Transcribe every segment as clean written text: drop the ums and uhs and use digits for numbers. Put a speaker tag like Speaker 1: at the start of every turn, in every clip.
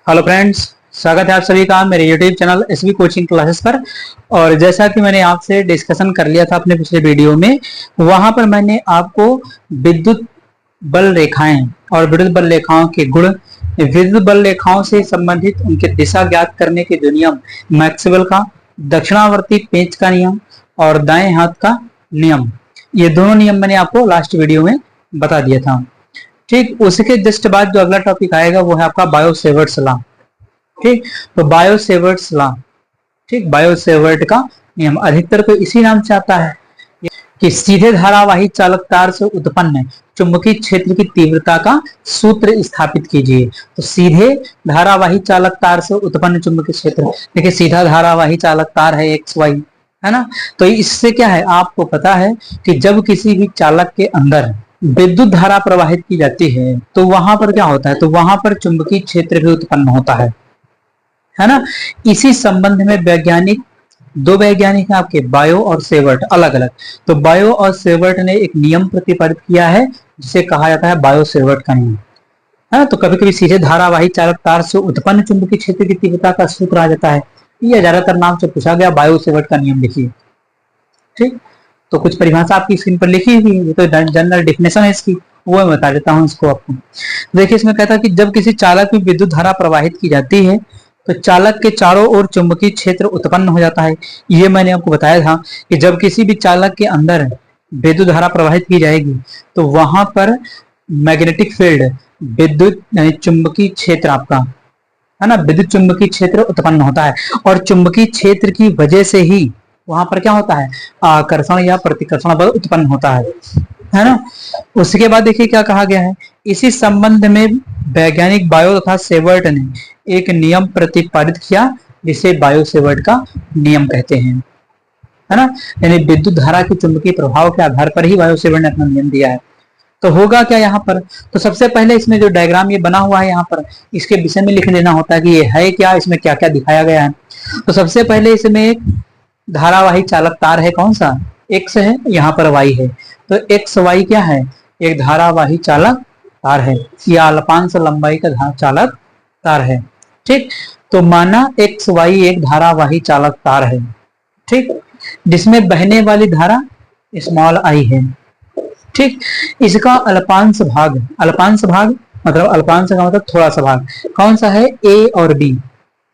Speaker 1: Hello friends, स्वागत है आप सभी का मेरे YouTube channel SB coaching classes पर। और जैसा कि मैंने आपसे डिस्कशन कर लिया था अपने पिछले वीडियो में, वहां पर मैंने आपको विद्युत बल रेखाएं और विद्युत बल रेखाओं के गुण, विद्युत बल रेखाओं से संबंधित उनके दिशा ज्ञात करने के जो नियम, मैक्सवेल का दक्षिणावर्ती पेंच का नियम और दाएं हाथ का नियम, ये दोनों नियम मैंने आपको लास्ट वीडियो में बता दिया था। ठीक, उसके जस्ट बाद जो अगला टॉपिक आएगा वो है आपका बायो सेवर्ट्स लॉ। ठीक, तो बायो सेवर्ट्स लॉ, ठीक, बायो सेवर्ट का नियम अधिकतर तो इसी नाम से आता है कि सीधे धारावाही चालक तार से उत्पन्न चुंबकीय क्षेत्र की तीव्रता का सूत्र स्थापित कीजिए। तो सीधे धारावाही चालक तार से उत्पन्न चुंबकीय क्षेत्र, देखिए सीधा धारावाही चालक तार है एक्स वाई, है ना। तो इससे क्या है, आपको पता है कि जब किसी भी चालक के अंदर विद्युत धारा प्रवाहित की जाती है तो वहां पर क्या होता है, तो वहां पर चुंबकीय क्षेत्र भी उत्पन्न होता है ना। इसी संबंध में दो वैज्ञानिक हैं आपके, बायो और सेवर्ट, अलग अलग। तो बायो और सेवर्ट ने एक नियम प्रतिपादित किया है जिसे कहा जाता है बायो सेवर्ट का नियम, है ना। तो कभी कभी सीधे धारावाही चालक तार से उत्पन्न चुंबकीय क्षेत्र की तीव्रता का सूत्र आ जाता है, यह ज्यादातर नाम से पूछा गया, बायो सेवर्ट का नियम लिखिए। ठीक, तो कुछ परिभाषा आपकी स्क्रीन पर लिखी हुई है, ये तो जनरल डेफिनेशन है इसकी, वो मैं बता देता हूँ इसको आपको। देखिए इसमें कहता है कि जब किसी चालक में विद्युत धारा प्रवाहित की जाती है तो चालक के चारों ओर चुंबकीय क्षेत्र उत्पन्न हो जाता है। ये मैंने आपको बताया था कि जब किसी भी चालक के अंदर विद्युत धारा प्रवाहित की जाएगी तो वहां पर मैग्नेटिक फील्ड, विद्युत यानी चुंबकीय क्षेत्र आपका, है ना, विद्युत चुंबकीय क्षेत्र उत्पन्न होता है। और चुंबकीय क्षेत्र की वजह से ही वहां पर क्या होता है, आकर्षण या प्रतिकर्षण बल उत्पन्न होता है ना। उसके बाद देखिए क्या कहा गया है, इसी संबंध में वैज्ञानिक बायो तथा सेवर्ट ने एक नियम प्रतिपादित किया जिसे बायो सेवर्ट का नियम कहते हैं, है ना। यानी विद्युत धारा के चुंबकीय प्रभाव के आधार पर ही बायो सेवर्ट ने अपना नियम दिया है। तो होगा क्या यहाँ पर, तो सबसे पहले इसमें जो डायग्राम ये बना हुआ है यहाँ पर, इसके विषय में लिख लेना होता है कि ये है क्या, इसमें क्या क्या दिखाया गया है। तो सबसे पहले इसमें एक धारावाही चालक तार है, कौन सा, एक्स है, यहाँ पर वाई है। तो एक्स वाई क्या है, एक धारावाही चालक तार है, या अल्पांश लंबाई का चालक तार है। ठीक, तो माना एक्स वाई एक धारावाही चालक तार है, ठीक, जिसमें बहने वाली धारा स्मॉल आई है। ठीक, इसका अल्पांश भाग मतलब अल्पांश का मतलब थोड़ा सा भाग, कौन सा है, ए और बी।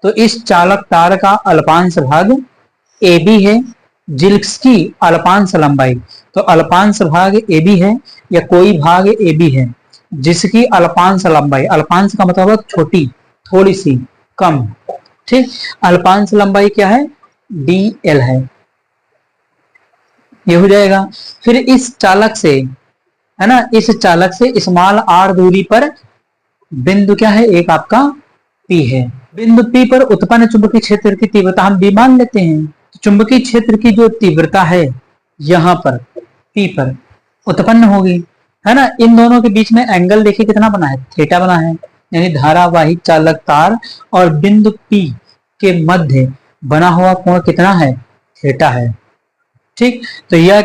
Speaker 1: तो इस चालक तार का अल्पांश भाग ए बी है, जिसकी अल्पांश लंबाई, तो अल्पांश भाग ए बी है या कोई भाग ए बी है जिसकी अल्पांश लंबाई, अल्पांश का मतलब छोटी, थोड़ी सी कम, ठीक, अल्पांश लंबाई क्या है, डी एल है, ये हो जाएगा। फिर इस चालक से, है ना, इस चालक से स्मॉल आर दूरी पर बिंदु क्या है, एक आपका पी है। बिंदु पी पर उत्पन्न चुंबकीय क्षेत्र की तीव्रता हम बी मान लेते हैं। तो चुंबकीय क्षेत्र की जो तीव्रता है यहाँ पर पी पर उत्पन्न होगी, है ना। इन दोनों के बीच में एंगल देखिए कितना बना है, थीटा बना है, यानी धारावाही चालक तार और बिंदु पी के मध्य बना हुआ कोण कितना है, थीटा है। ठीक, तो यह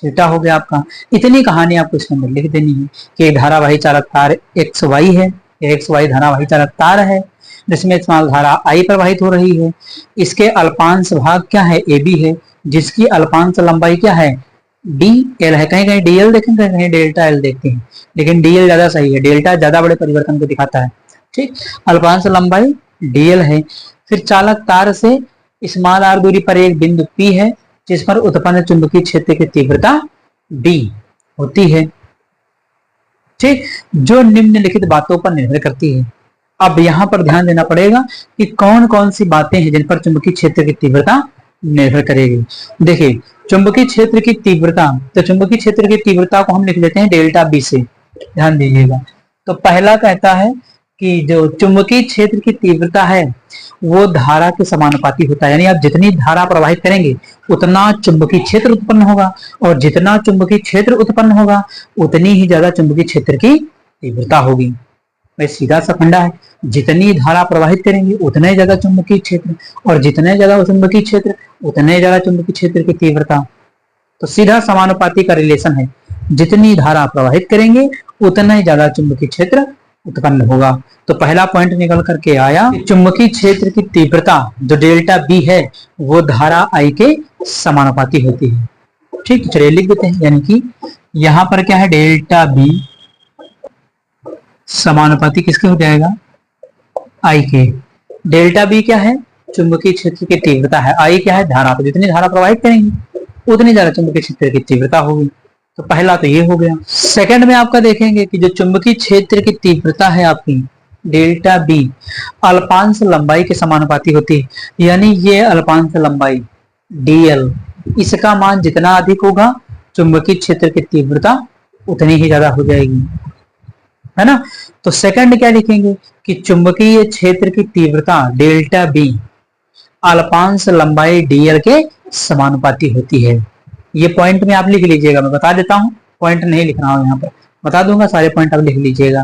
Speaker 1: थीटा हो गया आपका। इतनी कहानी आपको इसके अंदर लिख देनी है कि धारावाही चालक तार एक्स वाई है, एक्स वाई धारावाही चालक तार है जिसमें स्मॉल धारा आई प्रवाहित हो रही है। इसके अल्पांश भाग क्या है, ए बी है, जिसकी अल्पांश लंबाई क्या है, डी एल है। कहीं कहीं डी एल देखेंगे, कहीं डेल्टा एल देखते हैं, लेकिन डी एल ज्यादा सही है, डेल्टा ज्यादा बड़े परिवर्तन को दिखाता है। ठीक, अल्पांश लंबाई डी एल है। फिर चालक तार से स्मॉल आर दूरी पर एक बिंदु पी है जिस पर उत्पन्न चुंबकीय क्षेत्र की तीव्रता डी होती है। ठीक, जो निम्नलिखित बातों पर निर्भर करती है। अब यहां पर ध्यान देना पड़ेगा कि कौन कौन सी बातें हैं जिन पर चुंबकीय क्षेत्र की तीव्रता निर्भर करेगी। देखिए चुंबकीय क्षेत्र की तीव्रता, तो चुंबकीय क्षेत्र की तीव्रता को हम लिख लेते हैं डेल्टा बी से, ध्यान दीजिएगा। तो पहला कहता है कि जो चुंबकीय क्षेत्र की तीव्रता है वो धारा के समानुपाती होता है, यानी आप जितनी धारा प्रवाहित करेंगे उतना चुंबकीय क्षेत्र उत्पन्न होगा, और जितना चुंबकीय क्षेत्र उत्पन्न होगा उतनी ही ज्यादा चुंबकीय क्षेत्र की तीव्रता होगी। भाई सीधा सा फंडा है, जितनी धारा प्रवाहित करेंगे उतने ज्यादा चुंबकीय क्षेत्र, और जितने ज्यादा चुंबकीय क्षेत्र उतने ज्यादा चुंबकीय क्षेत्र की तीव्रता। तो सीधा समानुपाती का रिलेशन है, जितनी धारा प्रवाहित करेंगे उतना ही ज्यादा चुंबकीय क्षेत्र उत्पन्न होगा। तो पहला पॉइंट निकल करके आया, चुंबकीय क्षेत्र की तीव्रता जो डेल्टा बी है वो धारा आई के समानुपाती होती है। ठीक, चलिए लिख देते हैं, यानी कि यहां पर क्या है, डेल्टा बी समानुपाती किसके हो जाएगा, आई के। डेल्टा बी क्या है, चुंबकीय क्षेत्र की तीव्रता है, आई क्या है, धारा। तो जितनी धारा प्रवाहित करेंगे उतनी ज्यादा चुंबकीय क्षेत्र की तीव्रता होगी। तो पहला तो ये हो गया। सेकंड में आपका देखेंगे कि जो चुंबकीय क्षेत्र की तीव्रता है आपकी डेल्टा बी अल्पांश लंबाई के समानुपाती होती है, यानी ये अल्पांश लंबाई डीएल, इसका मान जितना अधिक होगा चुंबकीय क्षेत्र की तीव्रता उतनी ही ज्यादा हो जाएगी, है ना। तो सेकंड क्या लिखेंगे कि चुंबकीय क्षेत्र की तीव्रता डेल्टा बी अल्पांश लंबाई डीएल के समानुपाती होती है। ये पॉइंट में आप लिख लीजिएगा, मैं बता देता हूं, पॉइंट नहीं लिख रहा हूं, यहाँ पर बता दूंगा, सारे पॉइंट आप लिख लीजिएगा।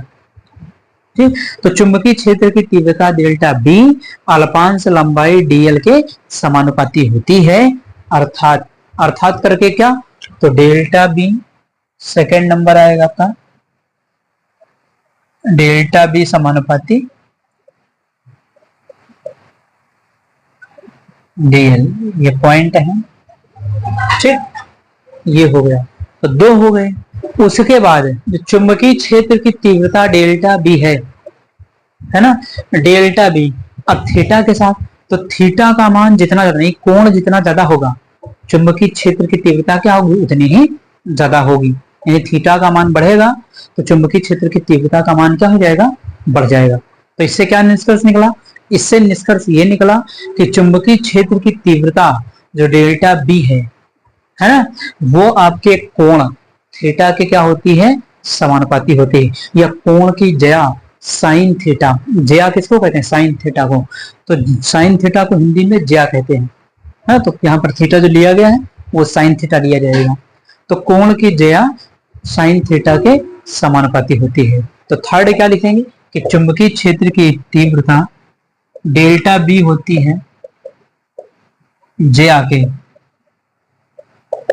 Speaker 1: ठीक, तो चुंबकीय क्षेत्र की तीव्रता डेल्टा बी अल्पांश लंबाई डीएल के समानुपाती होती है, अर्थात करके क्या, तो डेल्टा बी सेकेंड नंबर आएगा आपका, डेल्टा बी समानुपाती डीएल, ये पॉइंट है। ठीक, ये हो गया, तो दो हो गए। उसके बाद जो चुंबकीय क्षेत्र की तीव्रता डेल्टा बी है ना, डेल्टा बी अब थीटा के साथ, तो थीटा का मान जितना ज्यादा नहीं, कोण जितना ज्यादा होगा चुंबकीय क्षेत्र की तीव्रता क्या होगी, उतनी ही ज्यादा होगी। यानी थीटा का मान बढ़ेगा तो चुंबकीय क्षेत्र की तीव्रता का मान क्या हो जाएगा, बढ़ जाएगा। तो इससे क्या निष्कर्ष निकला, इससे निष्कर्ष ये निकला कि चुंबकीय क्षेत्र की तीव्रता जो डेल्टा बी है ना, वो आपके कोण थीटा के क्या होती है, समानुपाती होती है, या कोण की जया साइन थीटा, जया किसको कहते हैं, साइन थीटा को, तो साइन थीटा को हिंदी में जया कहते हैं, है। तो यहाँ पर थीटा जो लिया गया है वो साइन थीटा लिया जाएगा, तो कोण की जया साइन थीटा के समानुपाती होती है। तो थर्ड क्या लिखेंगे कि चुंबकीय क्षेत्र की तीव्रता डेल्टा बी होती है जया के,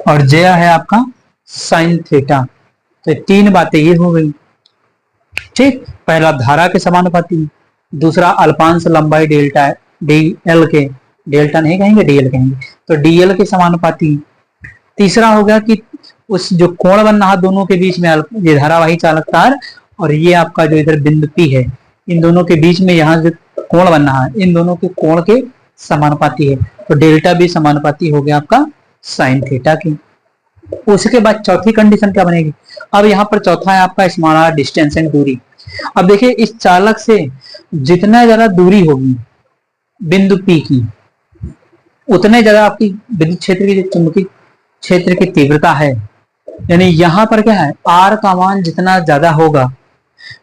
Speaker 1: और जया है आपका साइन थीटा। तो तीन बातें ये हो गई। ठीक, पहला धारा के समानुपाती, दूसरा अल्पांश लंबाई डेल्टा डीएल के, डेल्टा नहीं कहेंगे डीएल कहेंगे, तो डीएल के समानुपाती। तीसरा हो गया कि उस जो कोण बन रहा दोनों के बीच में, ये धारावाही चालक तार और ये आपका जो इधर बिंदु पी है, इन दोनों के बीच में यहाँ जो कोण बन रहा है, इन दोनों के कोण के समानुपाती है, तो डेल्टा बी समानुपाती हो गया आपका साइन थीटा की। उसके बाद चौथी कंडीशन क्या बनेगी, अब यहाँ पर चौथा है आपका स्मॉल आर डिस्टेंस एंड दूरी। अब देखिए इस चालक से जितना ज्यादा दूरी होगी बिंदु पी की, उतने ज्यादा आपकी विद्युत क्षेत्र की चुंबकीय क्षेत्र की तीव्रता है। यानी यहाँ पर क्या है, आर का मान जितना ज्यादा होगा,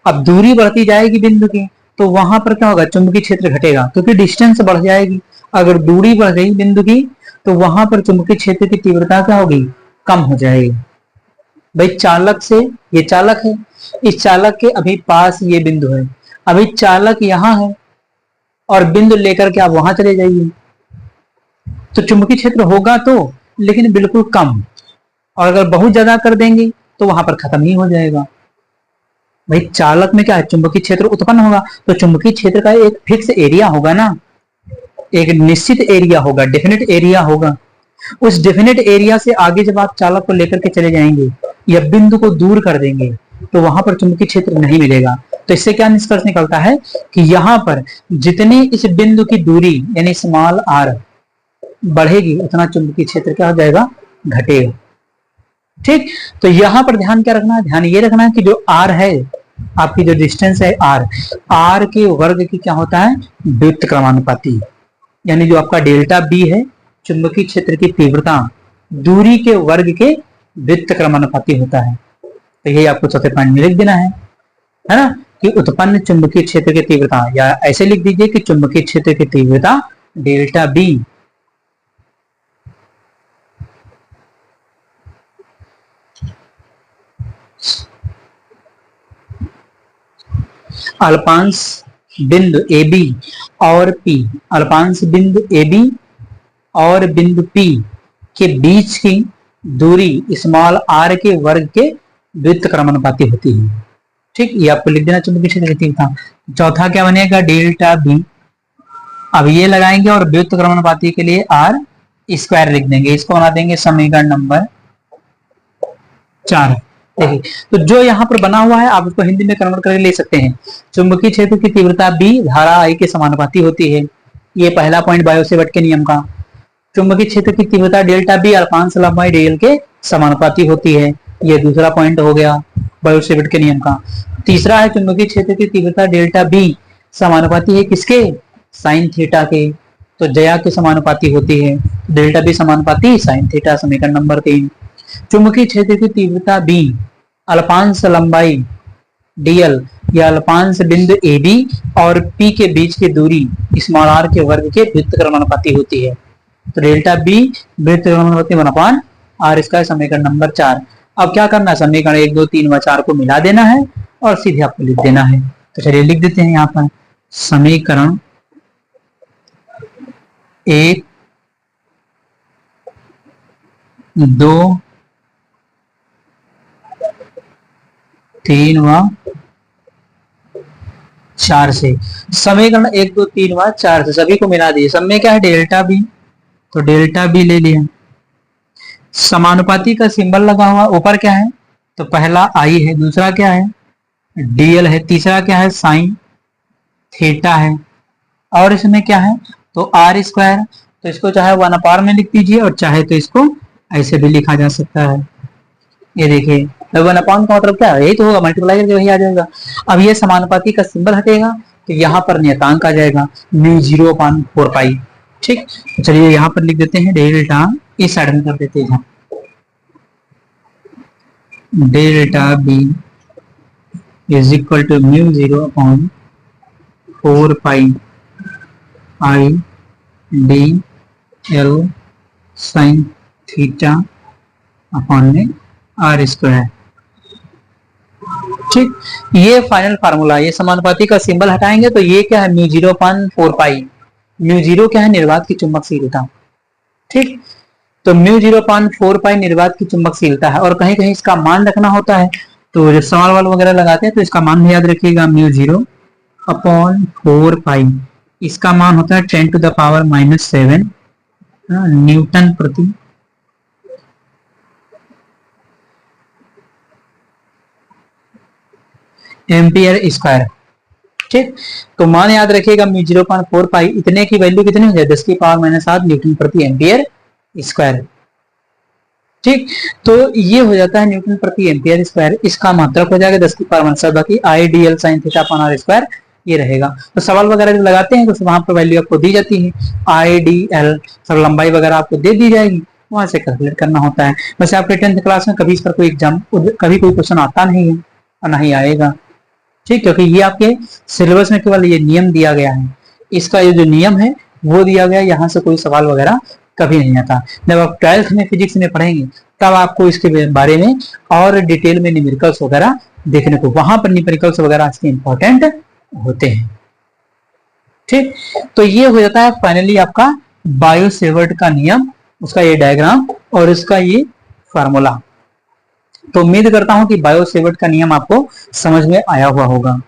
Speaker 1: अब दूरी बढ़ती जाएगी बिंदु की, तो वहां पर क्या होगा, चुंबकीय क्षेत्र घटेगा, क्योंकि डिस्टेंस बढ़ जाएगी। अगर दूरी बढ़ गई बिंदु की तो वहां पर चुंबकीय क्षेत्र की तीव्रता क्या होगी, कम हो जाएगी। भाई चालक से, ये चालक है, इस चालक के अभी पास ये बिंदु है, अभी चालक यहाँ है और बिंदु लेकर के आप वहां चले जाइए, तो चुंबकीय क्षेत्र होगा तो, लेकिन बिल्कुल कम, और अगर बहुत ज्यादा कर देंगे तो वहां पर खत्म ही हो जाएगा। भाई चालक में क्या है, चुंबकीय क्षेत्र उत्पन्न होगा, तो चुंबकीय क्षेत्र का एक फिक्स एरिया होगा ना, एक निश्चित एरिया होगा, डेफिनेट एरिया होगा। उस डेफिनेट एरिया से आगे जब आप चालक को लेकर के चले जाएंगे या बिंदु को दूर कर देंगे तो वहां पर चुंबकीय क्षेत्र नहीं मिलेगा। तो इससे क्या निष्कर्ष निकलता है कि यहाँ पर जितनी इस बिंदु की दूरी यानी स्मॉल आर बढ़ेगी, उतना चुंबकीय क्षेत्र क्या हो जाएगा, घटेगा। ठीक, तो यहां पर ध्यान क्या रखना है, ध्यान ये रखना है कि जो आर है, आपकी जो डिस्टेंस है आर के वर्ग की क्या होता है, व्युत्क्रमानुपाती क्रमानुपाती। यानी जो आपका डेल्टा बी है चुंबकीय क्षेत्र की तीव्रता दूरी के वर्ग के व्युत्क्रमानुपाती क्रमानुपाती होता है। तो ये आपको चौथे पॉइंट में लिख देना है ना, कि उत्पन्न चुंबकीय क्षेत्र की तीव्रता, या ऐसे लिख दीजिए कि चुंबकीय क्षेत्र की तीव्रता डेल्टा बी अल्पांश बिंदु ए बी और पी, अल्पांश बिंदु ए बी और बिंदु पी के बीच की दूरी स्मॉल आर के वर्ग के व्युत्क्रमानुपाती होती है। ठीक, ये आपको लिख देना चुंबकीय क्षेत्र की तीव्रता। चौथा क्या बनेगा, डेल्टा बी। अब ये लगाएंगे और व्युत्क्रमणपाती के लिए आर स्क्वायर लिख देंगे, इसको बना देंगे समीकरण नंबर 4। देखिए, तो जो यहाँ पर बना हुआ है आप इसको हिंदी में कन्वर्ट करके ले सकते हैं। चुंबकीय क्षेत्र की तीव्रता बी धारा आई के समानुपाती होती है। ये पहला पॉइंट बायो-सेवर्ट के नियम का। चुंबकीय क्षेत्र की तीव्रता डेल्टा बी अल्फांश लंबाई dl के समानुपाती होती है। ये दूसरा पॉइंट हो गया बायो-सेवर्ट के नियम का। तीसरा है चुंबकीय क्षेत्र की तीव्रता डेल्टा बी समानुपाती है किसके, साइन थीटा के। तो जया के समानुपाती होती है, डेल्टा बी समानुपाती साइन थीटा, समीकरण नंबर 3। चुंबकीय क्षेत्र की तीव्रता बी अल्पांश लंबाई dl या अल्पांश बिंदु AB और P के बीच की दूरी स्मॉल r के वर्ग के व्युत्क्रमणपाती होती है। तो डेल्टा बी व्युत्क्रमणपाती 1/r स्क्वायर, समीकरण नंबर 4। अब क्या करना है, समीकरण 1, 2, 3 व 4 को मिला देना है और सीधे आपको लिख देना है। तो चलिए लिख देते हैं यहाँ पर समीकरण 1, 2, 3 व 4 से। समीकरण 1, 2, 3 व 4 से सभी को मिला दिए। सब में क्या है, डेल्टा बी, तो डेल्टा बी ले लिया। समानुपाती का सिंबल लगा हुआ, ऊपर क्या है, तो पहला आई है, दूसरा क्या है डीएल है, तीसरा क्या है साइन थीटा है, और इसमें क्या है तो आर स्क्वायर। तो इसको चाहे 1/r में लिख दीजिए और चाहे तो इसको ऐसे भी लिखा जा सकता है। ये देखिए, 1/, का मतलब क्या है, यही तो होगा, मल्टीप्लाई करके वही आ जाएगा। अब ये समानुपाती का सिंबल हटेगा तो यहाँ पर नियतांक आ जाएगा μ0/4π। ठीक, तो चलिए यहाँ पर लिख देते हैं डेल्टा, इस साइड में कर देते हैं, delta B is equal to μ0/4π I D L sine theta upon में आर स्क्वायर। ठीक, ये फाइनल फार्मूला। ये समानुपाती का सिंबल हटाएंगे तो ये क्या है μ0/4π। μ0 क्या है, निर्वात की चुंबकशीलता। ठीक, तो μ0/4π निर्वात की चुंबकशीलता है, और कहीं कहीं इसका मान रखना होता है, तो जब सवाल वाल वगैरह लगाते हैं तो इसका मान भी याद रखिएगा, μ0/4π। इसका मान होता है 10⁻⁻7 न्यूटन प्रति एम्पियर स्क्वायर। ठीक, तो मान याद रखिएगा μ0/4π, इतने की वैल्यू कितनी हो जाए 10⁻⁷ न्यूटन प्रति एम्पियर स्क्वायर। ठीक, तो ये हो जाता है न्यूटन प्रति एम्पियर स्क्वायर। इसका मात्रक हो जाएगा 10⁻⁷, बाकी I D L sine theta upon R square ये रहेगा। तो सवाल वगैरह जब लगाते हैं तो वहां पर वैल्यू आपको दी जाती है, आई डी एल सब लंबाई वगैरह आपको दे दी जाएगी, वहां से कैलकुलेट करना होता है। वैसे आपके 10th क्लास में कभी इस पर कोई एग्जाम, कभी कोई क्वेश्चन आता नहीं है और नहीं आएगा। ठीक, क्योंकि ये आपके सिलेबस में केवल ये नियम दिया गया है, इसका ये जो नियम है वो दिया गया, यहाँ से कोई सवाल वगैरह कभी नहीं आता। जब आप 12th में फिजिक्स में पढ़ेंगे तब आपको इसके बारे में और डिटेल में न्यूमेरिकल्स वगैरह देखने को, वहां पर न्यूमेरिकल्स वगैरह इसके इंपॉर्टेंट होते हैं। ठीक, तो ये हो जाता है फाइनली आपका बायो-सेवर्ट का नियम, उसका ये डायग्राम और इसका ये फार्मूला। तो उम्मीद करता हूं कि बायो-सेवर्ट का नियम आपको समझ में आया हुआ होगा।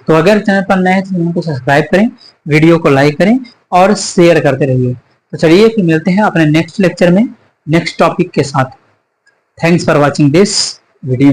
Speaker 1: तो अगर चैनल पर नए हैं तो चैनल को सब्सक्राइब करें, वीडियो को लाइक करें और शेयर करते रहिए। तो चलिए फिर मिलते हैं अपने नेक्स्ट लेक्चर में नेक्स्ट टॉपिक के साथ। Thanks for watching this video.